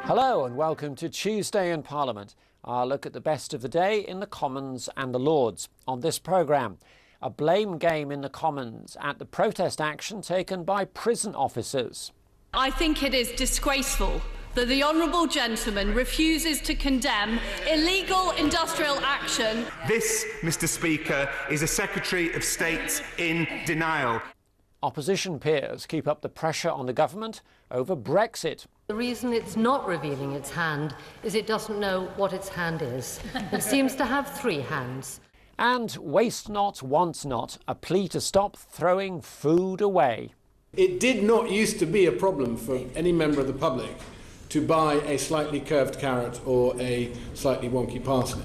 Hello and welcome to Tuesday in Parliament. Our look at the best of the day in the Commons and the Lords. On this programme, a blame game in the Commons at the protest action taken by prison officers. I think it is disgraceful that the honourable gentleman refuses to condemn illegal industrial action. This, Mr. Speaker, is a Secretary of State in denial. Opposition peers keep up the pressure on the government over Brexit. The reason it's not revealing its hand is it doesn't know what its hand is. It seems to have three hands. And waste not, want not, a plea to stop throwing food away. It did not used to be a problem for any member of the public to buy a slightly curved carrot or a slightly wonky parsnip.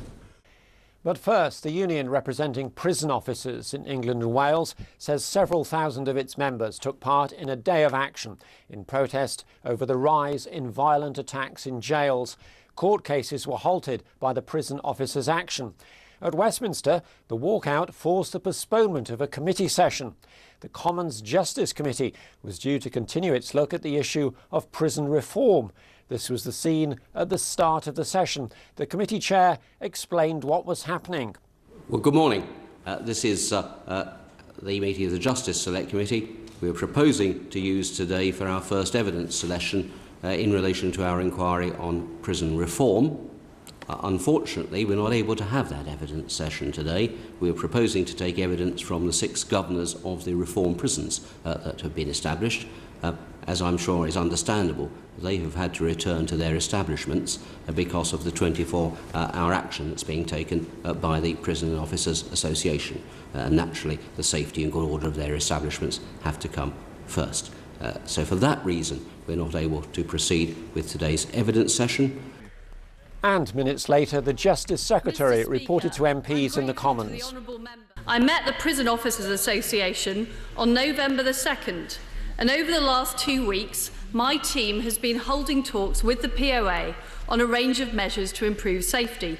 But first, the union representing prison officers in England and Wales says several thousand of its members took part in a day of action in protest over the rise in violent attacks in jails. Court cases were halted by the prison officers' action. At Westminster, the walkout forced the postponement of a committee session. The Commons Justice Committee was due to continue its look at the issue of prison reform. This was the scene at the start of the session. The committee chair explained what was happening. Well, good morning. This is the meeting of the Justice Select Committee. We are proposing to use today for our first evidence selection in relation to our inquiry on prison reform. Unfortunately, we're not able to have that evidence session today. We are proposing to take evidence from the 6 governors of the reform prisons that have been established. As I'm sure is understandable, they have had to return to their establishments because of the 24-hour action that's being taken by the Prison Officers Association. Naturally, the safety and good order of their establishments have to come first. So for that reason, we're not able to proceed with today's evidence session. And minutes later, the Justice Secretary reported to MPs in the Commons. I met the Prison Officers Association on November the 2nd, and over the last 2 weeks, my team has been holding talks with the POA on a range of measures to improve safety.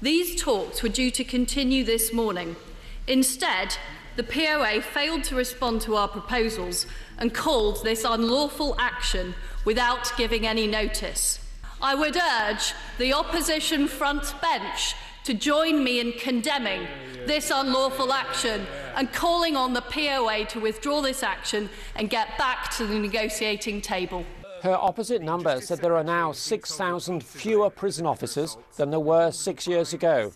These talks were due to continue this morning. Instead, the POA failed to respond to our proposals and called this unlawful action without giving any notice. I would urge the opposition front bench to join me in condemning this unlawful action and calling on the POA to withdraw this action and get back to the negotiating table. Her opposite number said there are now 6,000 fewer prison officers than there were 6 years ago.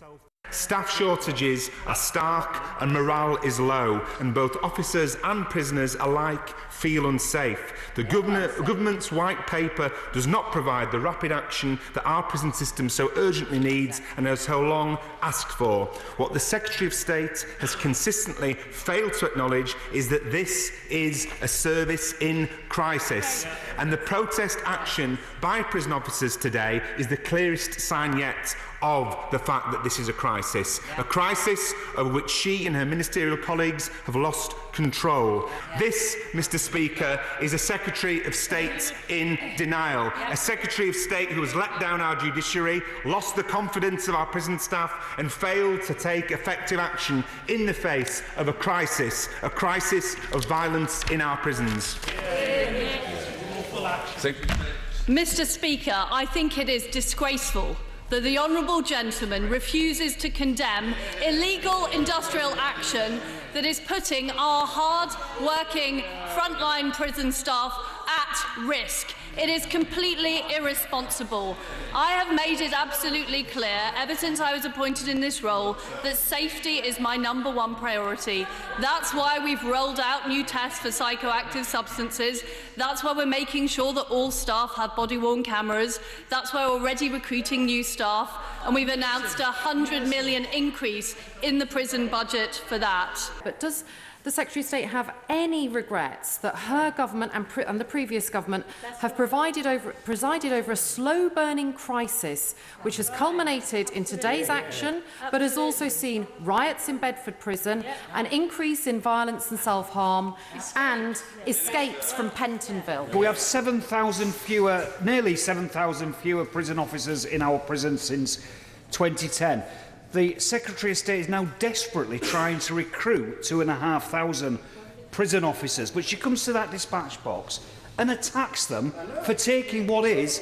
Staff shortages are stark and morale is low, and both officers and prisoners alike feel unsafe. The government's white paper does not provide the rapid action that our prison system so urgently needs and has so long asked for. What the Secretary of State has consistently failed to acknowledge is that this is a service in crisis, and the protest action by prison officers today is the clearest sign yet of the fact that this is a crisis over which she and her ministerial colleagues have lost control. This, Mr. Speaker, is a Secretary of State in denial, a Secretary of State who has let down our judiciary, lost the confidence of our prison staff and failed to take effective action in the face of a crisis of violence in our prisons. Mr. Speaker, I think it is disgraceful that the honourable gentleman refuses to condemn illegal industrial action that is putting our hard-working frontline prison staff at risk. It is completely irresponsible. I have made it absolutely clear, ever since I was appointed in this role, that safety is my #1 priority. That's why we've rolled out new tests for psychoactive substances. That's why we're making sure that all staff have body-worn cameras. That's why we're already recruiting new staff. And we've announced a £100 million increase in the prison budget for that. But does the Secretary of State have any regrets that her government and the previous government have presided over a slow-burning crisis which has culminated in today's action, but has also seen riots in Bedford Prison, an increase in violence and self-harm, and escapes from Pentonville? We have 7,000 fewer, nearly 7,000 fewer prison officers in our prisons since 2010. The Secretary of State is now desperately trying to recruit 2,500 prison officers, but she comes to that dispatch box and attacks them for taking what is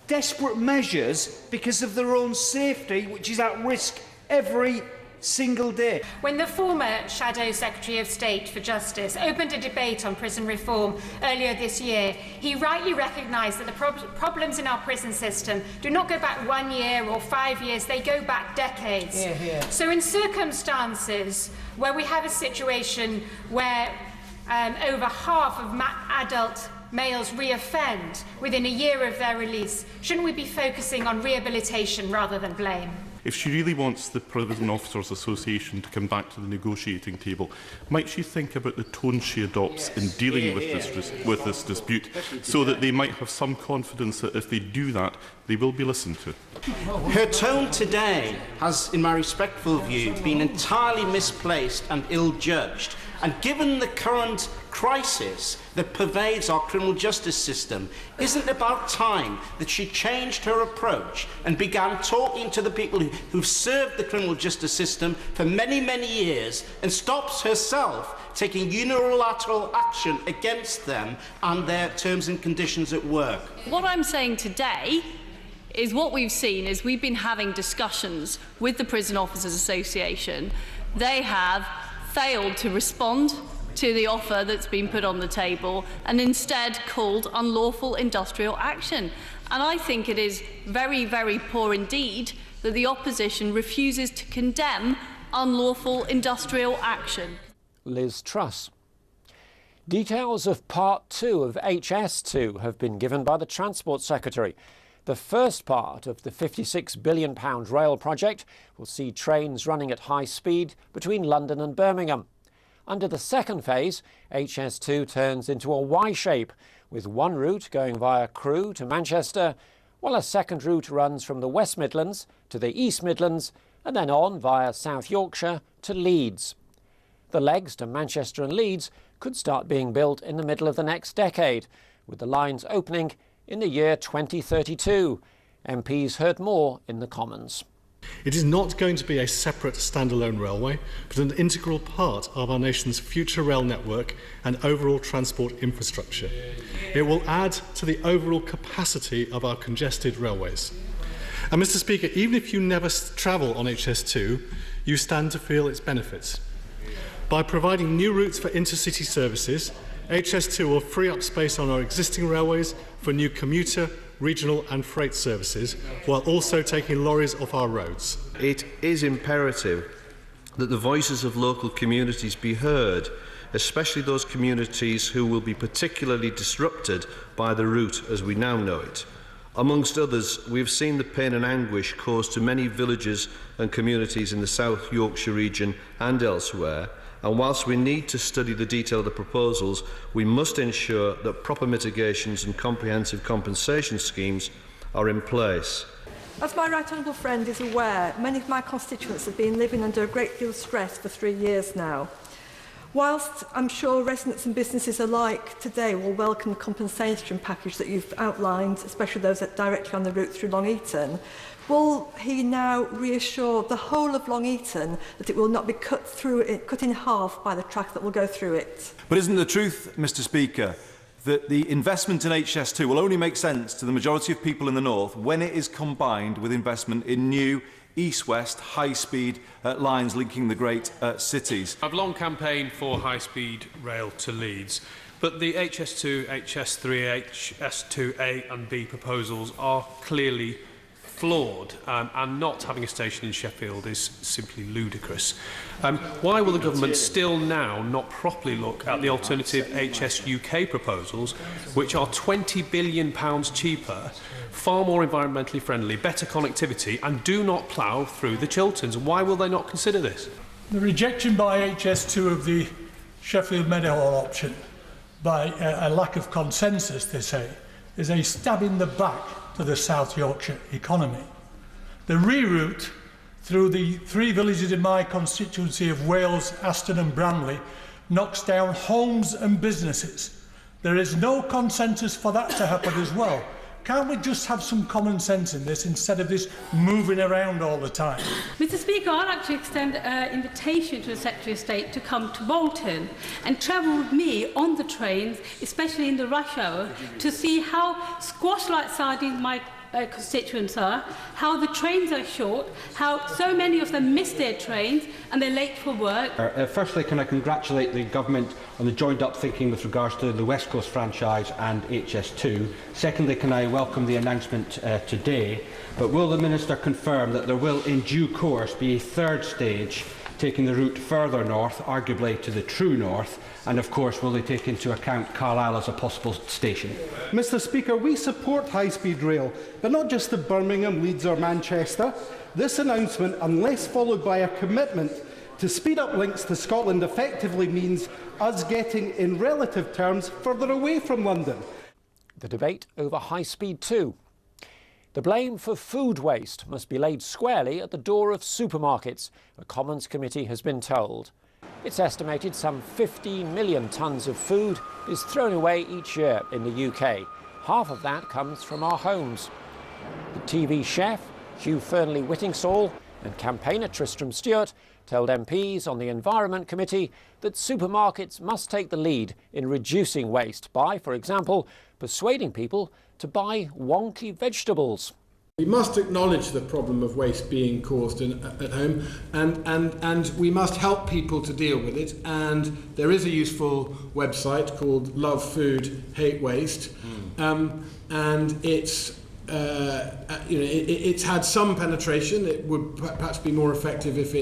desperate measures because of their own safety, which is at risk every single day. When the former Shadow Secretary of State for Justice opened a debate on prison reform earlier this year, he rightly recognised that the problems in our prison system do not go back 1 year or 5 years, they go back decades. So in circumstances where we have a situation where over half of adult males reoffend within a year of their release, shouldn't we be focusing on rehabilitation rather than blame? If she really wants the Prison Officers Association to come back to the negotiating table, might she think about the tone she adopts in dealing with this dispute, so that they might have some confidence that if they do that, they will be listened to? Her tone today has, in my respectful view, been entirely misplaced and ill-judged. And given the current crisis that pervades our criminal justice system, isn't it about time that she changed her approach and began talking to the people who've served the criminal justice system for many, many years, and stops herself taking unilateral action against them and their terms and conditions at work? What I'm saying today is what we've seen is we've been having discussions with the Prison Officers Association. They have failed to respond to the offer that's been put on the table and instead called unlawful industrial action. And I think it is very, very poor indeed that the opposition refuses to condemn unlawful industrial action. Liz Truss. Details of Part 2 of HS2 have been given by the Transport Secretary. The first part of the £56 billion rail project will see trains running at high speed between London and Birmingham. Under the second phase, HS2 turns into a Y shape, with one route going via Crewe to Manchester, while a second route runs from the West Midlands to the East Midlands and then on via South Yorkshire to Leeds. The legs to Manchester and Leeds could start being built in the middle of the next decade, with the lines opening in the year 2032. MPs heard more in the Commons. It is not going to be a separate standalone railway, but an integral part of our nation's future rail network and overall transport infrastructure. It will add to the overall capacity of our congested railways. And Mr. Speaker, even if you never travel on HS2, you stand to feel its benefits. By providing new routes for intercity services, HS2 will free up space on our existing railways for new commuter, regional and freight services, while also taking lorries off our roads. It is imperative that the voices of local communities be heard, especially those communities who will be particularly disrupted by the route as we now know it. Amongst others, we have seen the pain and anguish caused to many villages and communities in the South Yorkshire region and elsewhere, and whilst we need to study the detail of the proposals, we must ensure that proper mitigations and comprehensive compensation schemes are in place. As my right honourable friend is aware, many of my constituents have been living under a great deal of stress for 3 years now. Whilst I'm sure residents and businesses alike today will welcome the compensation package that you've outlined, especially those that directly on the route through Long Eaton, will he now reassure the whole of Long Eaton that it will not be cut in half by the track that will go through it? But isn't the truth, Mr. Speaker, that the investment in HS2 will only make sense to the majority of people in the north when it is combined with investment in new east-west high-speed lines linking the great cities? I've long campaigned for high-speed rail to Leeds, but the HS2, HS3, HS2A and B proposals are clearly flawed, and not having a station in Sheffield is simply ludicrous. Why will the government still now not properly look at the alternative HS UK proposals, which are £20 billion cheaper, far more environmentally friendly, better connectivity, and do not plough through the Chilterns? Why will they not consider this? The rejection by HS2 of the Sheffield Meadowhall option by a lack of consensus, they say, is a stab in the back to the South Yorkshire economy. The reroute through the 3 villages in my constituency of Wales, Aston and Branley knocks down homes and businesses. There is no consensus for that to happen as well. Can't we just have some common sense in this instead of this moving around all the time? Mr. Speaker, I'd like to extend an invitation to the Secretary of State to come to Bolton and travel with me on the trains, especially in the rush hour, to see how squash like sardines my constituents are, how the trains are short, how so many of them miss their trains and they're late for work. Firstly, can I congratulate the Government on the joined-up thinking with regards to the West Coast franchise and HS2. Secondly, can I welcome the announcement today, but will the Minister confirm that there will in due course be a third stage taking the route further north, arguably to the true north, and of course will they take into account Carlisle as a possible station? Mr Speaker, we support high-speed rail, but not just to Birmingham, Leeds or Manchester. This announcement, unless followed by a commitment to speed up links to Scotland, effectively means us getting, in relative terms, further away from London. The debate over High Speed 2. The blame for food waste must be laid squarely at the door of supermarkets, a Commons committee has been told. It's estimated some 15 million tonnes of food is thrown away each year in the UK. Half of that comes from our homes. The TV chef, Hugh Fearnley-Whittingsall, and campaigner Tristram Stewart told MPs on the Environment Committee that supermarkets must take the lead in reducing waste by, for example, persuading people to buy wonky vegetables. We must acknowledge the problem of waste being caused at home, and we must help people to deal with it. And there is a useful website called Love Food, Hate Waste, and it's it's had some penetration. It would perhaps be more effective if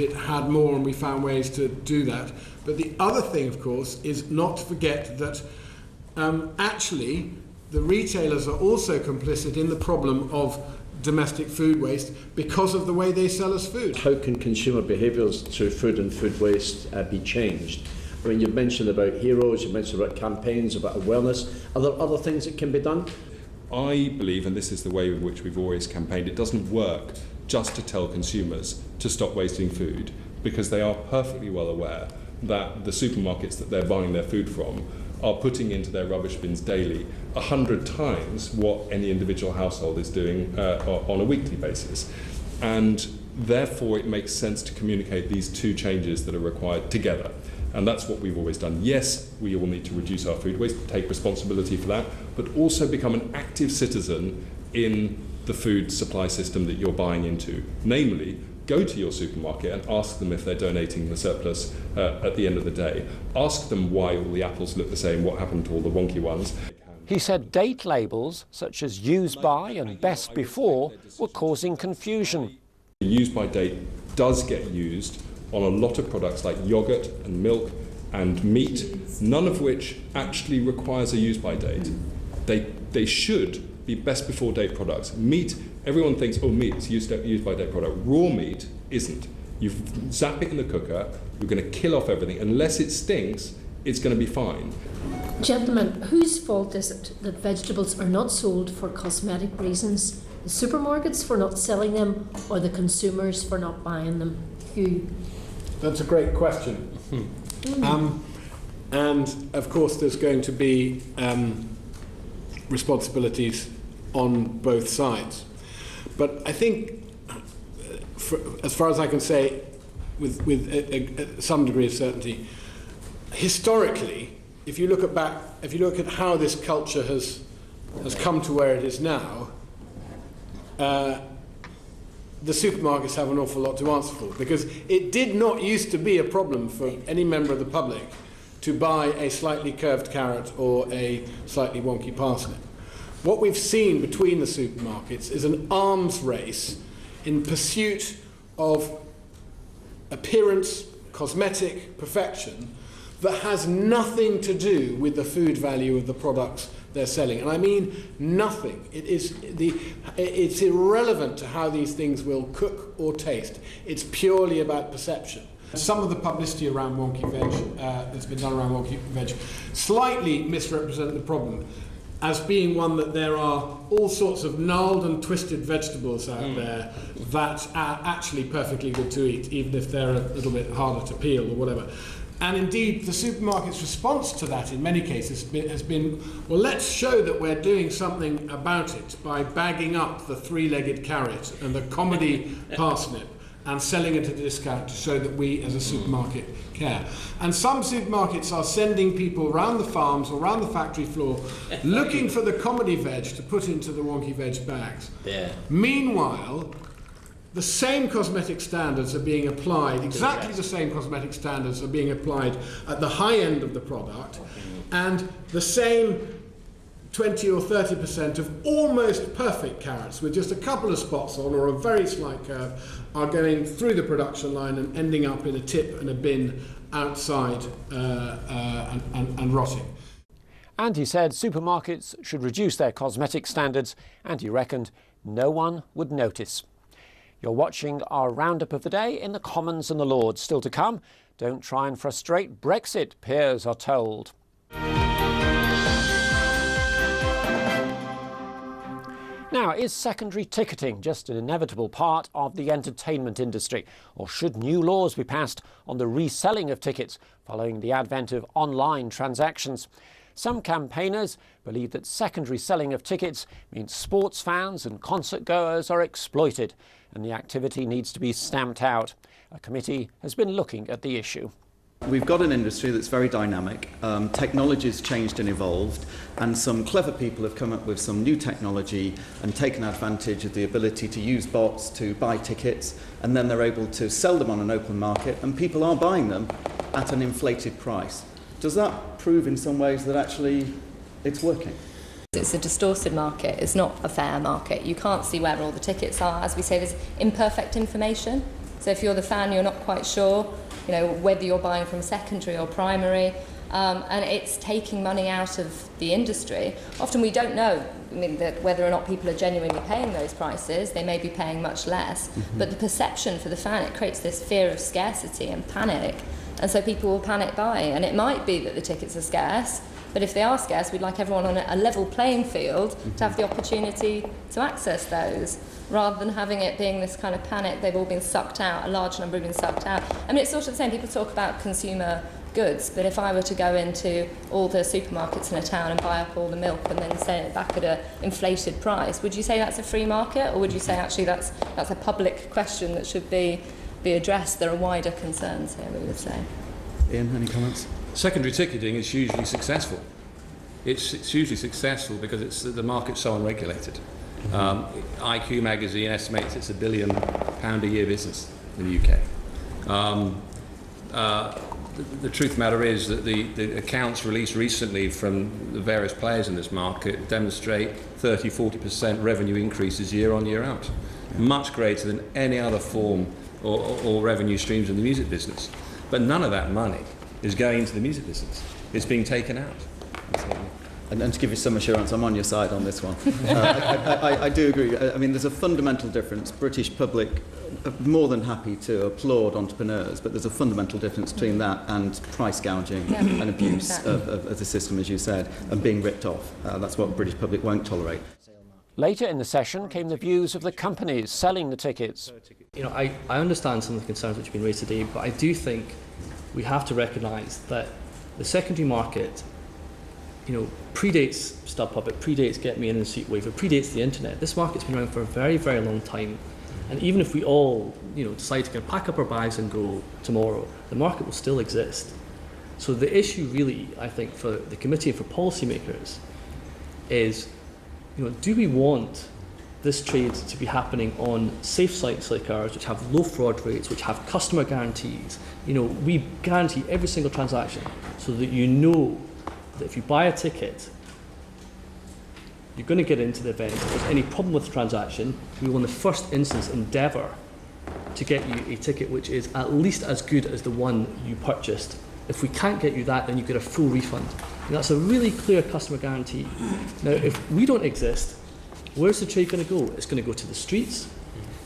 it had more and we found ways to do that. But the other thing, of course, is not to forget that actually the retailers are also complicit in the problem of domestic food waste because of the way they sell us food. How can consumer behaviours through food and food waste be changed? I mean, you've mentioned about heroes, you've mentioned about campaigns, about awareness. Are there other things that can be done? I believe, and this is the way in which we've always campaigned, it doesn't work just to tell consumers to stop wasting food, because they are perfectly well aware that the supermarkets that they're buying their food from are putting into their rubbish bins daily 100 times what any individual household is doing on a weekly basis. And therefore it makes sense to communicate these two changes that are required together. And that's what we've always done. Yes, we all need to reduce our food waste, take responsibility for that, but also become an active citizen in the food supply system that you're buying into. Namely, go to your supermarket and ask them if they're donating the surplus at the end of the day. Ask them why all the apples look the same, what happened to all the wonky ones. He said date labels such as use by and best before were causing confusion. Use by date does get used on a lot of products like yoghurt and milk and meat, none of which actually requires a use by date. They should be best before date products. Meat, everyone thinks, oh, meat's used by date product. Raw meat isn't. You zap it in the cooker, you're going to kill off everything. Unless it stinks, it's going to be fine. Gentlemen, whose fault is it that vegetables are not sold for cosmetic reasons? The supermarkets for not selling them, or the consumers for not buying them? Hugh? That's a great question. And of course there's going to be responsibilities on both sides. But I think, as far as I can say with some degree of certainty, historically, if you look at how this culture has come to where it is now, the supermarkets have an awful lot to answer for, because it did not used to be a problem for any member of the public to buy a slightly curved carrot or a slightly wonky parsnip. What we've seen between the supermarkets is an arms race in pursuit of appearance, cosmetic perfection that has nothing to do with the food value of the products they're selling. And I mean nothing. It's irrelevant to how these things will cook or taste. It's purely about perception. Some of the publicity around wonky veg that's been done around wonky veg slightly misrepresent the problem as being one that there are all sorts of gnarled and twisted vegetables out there that are actually perfectly good to eat, even if they're a little bit harder to peel or whatever. And indeed, the supermarket's response to that in many cases has been, well, let's show that we're doing something about it by bagging up the three-legged carrot and the comedy parsnip and selling it at a discount to show that we as a supermarket care. And some supermarkets are sending people around the farms or around the factory floor looking for the comedy veg to put into the wonky veg bags. Yeah. Meanwhile, the same cosmetic standards are being applied, exactly the same cosmetic standards are being applied at the high end of the product, and the same 20 or 30% of almost perfect carrots with just a couple of spots on or a very slight curve are going through the production line and ending up in a tip and a bin outside and rotting. And he said supermarkets should reduce their cosmetic standards, and he reckoned no one would notice. You're watching our roundup of the day in the Commons and the Lords. Still to come, don't try and frustrate Brexit, peers are told. Now, is secondary ticketing just an inevitable part of the entertainment industry, or should new laws be passed on the reselling of tickets following the advent of online transactions? Some campaigners believe that secondary selling of tickets means sports fans and concert goers are exploited, and the activity needs to be stamped out. A committee has been looking at the issue. We've got an industry that's very dynamic. Technology's changed and evolved, and some clever people have come up with some new technology and taken advantage of the ability to use bots to buy tickets, and then they're able to sell them on an open market, and people are buying them at an inflated price. Does that prove in some ways that actually it's working? It's a distorted market, it's not a fair market. You can't see where all the tickets are. As we say, there's imperfect information. So if you're the fan, you're not quite sure, whether you're buying from secondary or primary, and it's taking money out of the industry. Often we don't know whether or not people are genuinely paying those prices. They may be paying much less, but the perception for the fan, it creates this fear of scarcity and panic, and so people will panic buy. And it might be that the tickets are scarce, but if they are scarce, we'd like everyone on a level playing field to have the opportunity to access those, rather than having it being this kind of panic, they've all been sucked out, a large number have been sucked out. I mean, it's sort of the same, people talk about consumer goods, but if I were to go into all the supermarkets in a town and buy up all the milk and then sell it back at an inflated price, would you say that's a free market, or would you say actually that's a public question that should be addressed? There are wider concerns here, we would say. Ian, any comments? Secondary ticketing is hugely successful. It's hugely successful because the market's so unregulated. IQ magazine estimates it's £1 billion a year business in the UK. The truth of the matter is that the accounts released recently from the various players in this market demonstrate 30-40% revenue increases year on year out, much greater than any other form or revenue streams in the music business. But none of that money is going into the music business. It's being taken out. And to give you some assurance, I'm on your side on this one. I do agree. I mean, there's a fundamental difference. British public are more than happy to applaud entrepreneurs, but there's a fundamental difference between that and price gouging and abuse of the system, as you said, and being ripped off. That's what the British public won't tolerate. Later in the session came the views of the companies selling the tickets. I understand some of the concerns which have been raised today, but I do think we have to recognise that the secondary market predates StubHub, it predates Get Me In and Seatwave, it predates the internet. This market's been around for a very, very long time. And even if we all, decide to pack up our bags and go tomorrow, the market will still exist. So the issue really, I think, for the committee and for policymakers is, do we want this trade to be happening on safe sites like ours, which have low fraud rates, which have customer guarantees? We guarantee every single transaction so that that if you buy a ticket, you're going to get into the event. If there's any problem with the transaction, we will in the first instance endeavour to get you a ticket which is at least as good as the one you purchased. If we can't get you that, then you get a full refund. And that's a really clear customer guarantee. Now, if we don't exist, where's the trade going to go? It's going to go to the streets,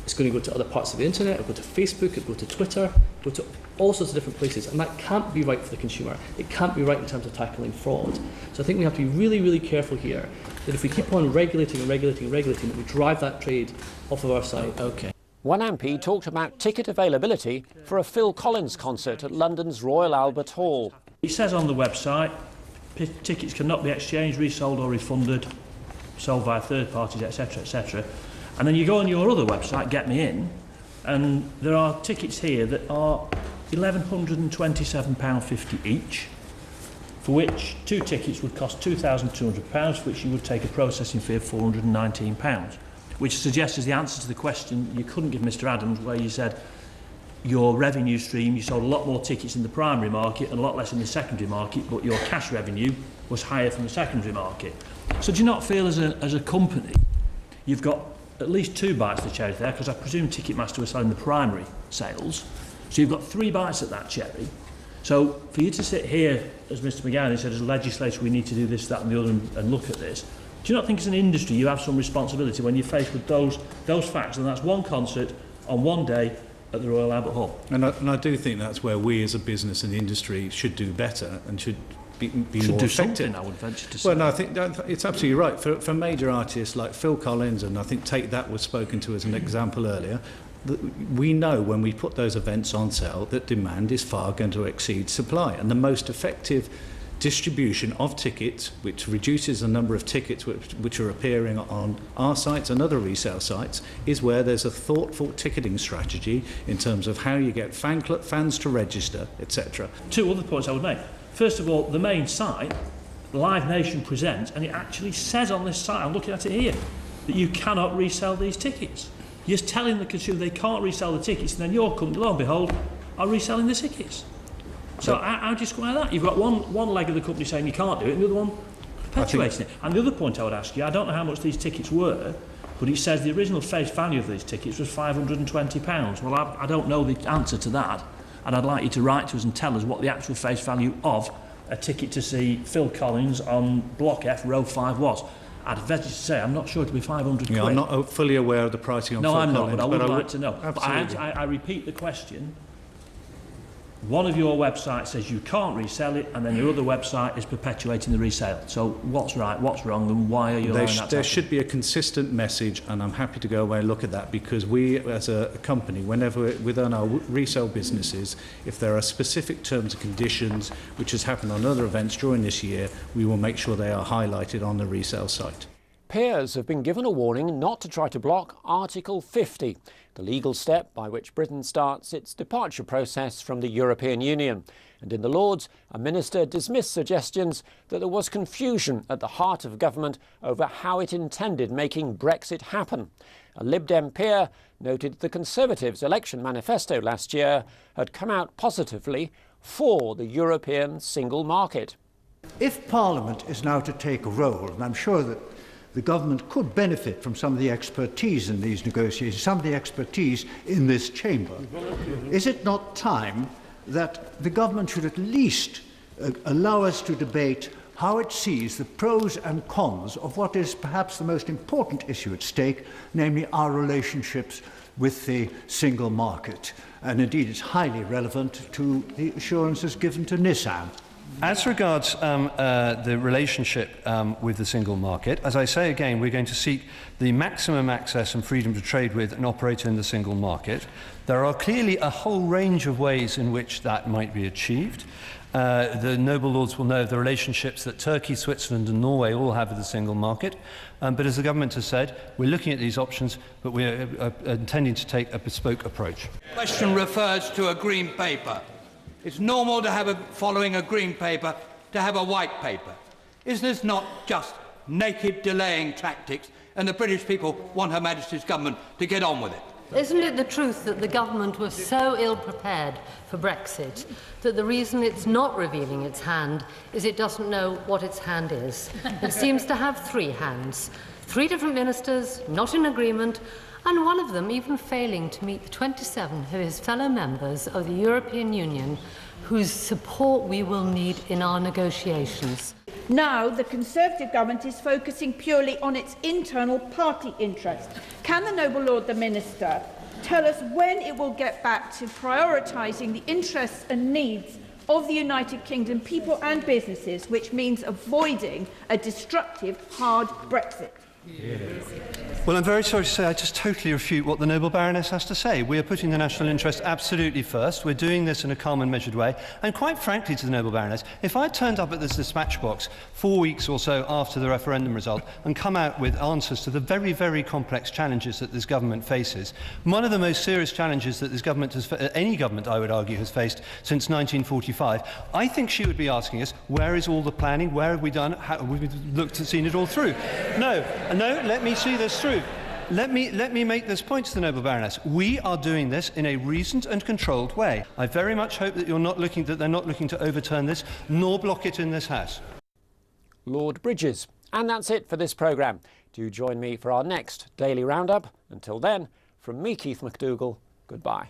it's going to go to other parts of the internet, it'll go to Facebook, it'll go to Twitter, go to all sorts of different places, and that can't be right for the consumer. It can't be right in terms of tackling fraud. So I think we have to be really, really careful here that if we keep on regulating, that we drive that trade off of our side. Okay. One MP talked about ticket availability for a Phil Collins concert at London's Royal Albert Hall. It says on the website, tickets cannot be exchanged, resold or refunded, sold via third parties, etc., etc. And then you go on your other website, Get Me In, And there are tickets here that are £1,127.50 each, for which 2 tickets would cost £2,200, for which you would take a processing fee of £419, which suggests as the answer to the question you couldn't give Mr Adams, where you said your revenue stream, you sold a lot more tickets in the primary market and a lot less in the secondary market, but your cash revenue was higher from the secondary market. So do you not feel as a company you've got at least 2 bites of the cherry there, because I presume Ticketmaster was selling the primary sales, so you've got 3 bites at that cherry. So for you to sit here, as Mr McGowan said, as a legislator, we need to do this, that and the other and look at this, do you not think as an industry you have some responsibility when you're faced with those facts, and that's one concert on one day at the Royal Albert Hall? And I do think that's where we as a business and industry should do better and should be more do effective. Something, I would venture to say. Well, no, I think it's absolutely right. For major artists like Phil Collins, and I think Take That was spoken to as an example earlier, we know when we put those events on sale that demand is far going to exceed supply, and the most effective distribution of tickets, which reduces the number of tickets which are appearing on our sites and other resale sites, is where there's a thoughtful ticketing strategy in terms of how you get fans to register, etc. 2 other points I would make. First of all, the main site, Live Nation Presents, and it actually says on this site, I'm looking at it here, that you cannot resell these tickets. You're telling the consumer they can't resell the tickets, and then your company, lo and behold, are reselling the tickets. So how do you square that? You've got one leg of the company saying you can't do it, and the other one perpetuating it. And the other point I would ask you, I don't know how much these tickets were, but it says the original face value of these tickets was £520. Well, I don't know the answer to that, and I'd like you to write to us and tell us what the actual face value of a ticket to see Phil Collins on Block F, Row 5 was. I'd venture to say I'm not sure it'll be 500 quid. I'm not fully aware of the pricing on Phil Collins. No, I'm not, but I would like to know. Absolutely. But I repeat the question. One of your websites says you can't resell it, and then your other website is perpetuating the resale. So what's right, what's wrong, and why are you allowing that? There should be a consistent message, and I'm happy to go away and look at that, because we, as a company, whenever within our resale businesses, if there are specific terms and conditions, which has happened on other events during this year, we will make sure they are highlighted on the resale site. Peers have been given a warning not to try to block Article 50, the legal step by which Britain starts its departure process from the European Union. And in the Lords, a minister dismissed suggestions that there was confusion at the heart of government over how it intended making Brexit happen. A Lib Dem peer noted the Conservatives' election manifesto last year had come out positively for the European single market. If Parliament is now to take a role, and I'm sure that the government could benefit from some of the expertise in these negotiations, some of the expertise in this chamber, is it not time that the government should at least allow us to debate how it sees the pros and cons of what is perhaps the most important issue at stake, namely our relationships with the single market? And indeed it's highly relevant to the assurances given to Nissan. As regards the relationship with the single market, as I say again, we're going to seek the maximum access and freedom to trade with and operate in the single market. There are clearly a whole range of ways in which that might be achieved. The noble lords will know of the relationships that Turkey, Switzerland and Norway all have with the single market. But as the government has said, we're looking at these options, but we're intending to take a bespoke approach. The question refers to a green paper. It's normal to have following a green paper to have a white paper. Is this not just naked delaying tactics, and the British people want Her Majesty's government to get on with it? Isn't it the truth that the government was so ill-prepared for Brexit that the reason it's not revealing its hand is it doesn't know what its hand is? It seems to have 3 hands. 3 different ministers, not in agreement, and one of them even failing to meet the 27 of his fellow members of the European Union whose support we will need in our negotiations. Now the Conservative government is focusing purely on its internal party interest. Can the noble Lord the Minister tell us when it will get back to prioritising the interests and needs of the United Kingdom people and businesses, which means avoiding a destructive hard Brexit? Yes. Well, I'm very sorry to say I just totally refute what the noble Baroness has to say. We are putting the national interest absolutely first. We're doing this in a calm and measured way. And quite frankly to the noble Baroness, if I turned up at this dispatch box 4 weeks or so after the referendum result and come out with answers to the very, very complex challenges that this government faces, one of the most serious challenges that this government has, any government I would argue, has faced since 1945, I think she would be asking us, where is all the planning? Where have we done? How have we looked and seen it all through? No, let me see this through. Let me make this point to the noble Baroness. We are doing this in a reasoned and controlled way. I very much hope that they're not looking to overturn this, nor block it in this House. Lord Bridges. And that's it for this programme. Do join me for our next Daily Roundup. Until then, from me, Keith McDougall, goodbye.